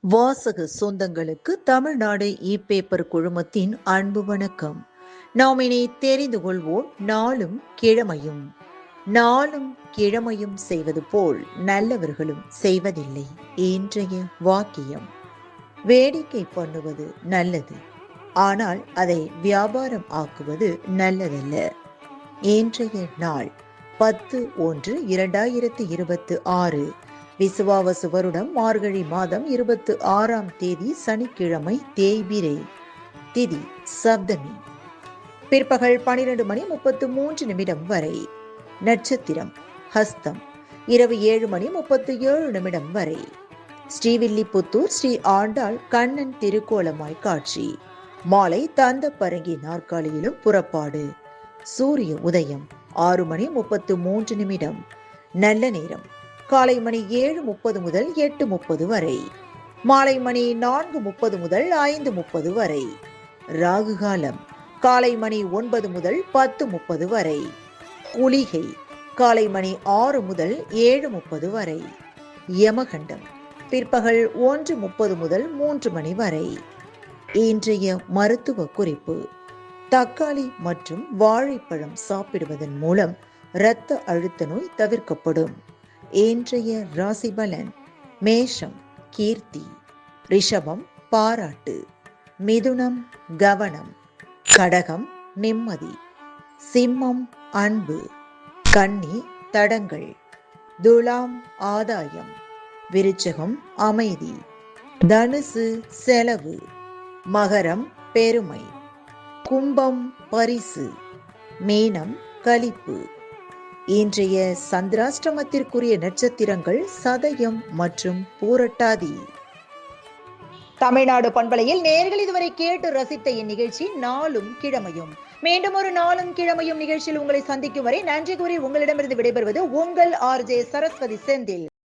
வாசக சொந்தங்களுக்கு தமிழ்நாடு இ-பேப்பர் குழுமத்தின் அன்பு வணக்கம். நாம் இனி தெரிந்து கொள்வோம் நாளும் கிழமையும். நாளும் கிழமையும் செய்வது போல் நல்லவர்களும் செய்வதில்லை. இன்றைய வாக்கியம்: வேடிக்கை பண்ணுவது நல்லது, ஆனால் அதை வியாபாரம் ஆக்குவது நல்லதல்ல. இன்றைய நாள் 10/1/2026, விசுவாவசு வருடம் மார்கழி மாதம் 26ஆம் தேதி சனிக்கிழமை, தேய்பிரை, திதி சப்தமி, பிற்பகல் 12:33 வரை. நட்சத்திரம் ஹஸ்தம், இரவு 7:37 வரை. ஸ்ரீவில்லிபுத்தூர் ஸ்ரீ ஆண்டாள் கண்ணன் திருக்கோலமாய் காட்சி. மாலை தந்தப்பரங்கி நாற்காலியிலும் புறப்பாடு. சூரிய உதயம் 6:33. நல்ல நேரம் காலை மணி 7:30 முதல் 8:30 வரை. மாலை மணி 4:30 முதல் 5:30 வரை. ராகு காலம் காலை மணி 9 முதல் 10:30 வரை. குளிகை காலை மணி 6 முதல் 7:30 வரை. யமகண்டம் பிற்பகல் 1:30 முதல் 3 மணி வரை. இன்றைய மருத்துவ குறிப்பு: தக்காளி மற்றும் வாழைப்பழம் சாப்பிடுவதன் மூலம் இரத்த அழுத்த நோய் தவிர்க்கப்படும். இன்றைய ராசி பலன்: மேஷம் கீர்த்தி, ரிஷபம் பாராட்டு, மிதுனம் கவனம், கடகம் நிம்மதி, சிம்மம் அன்பு, கன்னி தடங்கள், துலாம் ஆதாயம், விருச்சகம் அமைதி, தனுசு செலவு, மகரம் பெருமை, கும்பம் பரிசு, மீனம் களிப்பு. இன்றைய சந்திராஷ்டமத்திற்குரிய நட்சத்திரங்கள் சதயம் மற்றும் பூரட்டாதி. தமிழ்நாடு பண்பலையில் நேயர்கள் இதுவரை கேட்டு ரசித்த இந்நிகழ்ச்சி நாளும் கிழமையும். மீண்டும் ஒரு நாளும் கிழமையும் நிகழ்ச்சியில் உங்களை சந்திக்கும் வரை நன்றி கூறி உங்களிடமிருந்து விடைபெறுவது உங்கள் RJ சரஸ்வதி செந்தில்.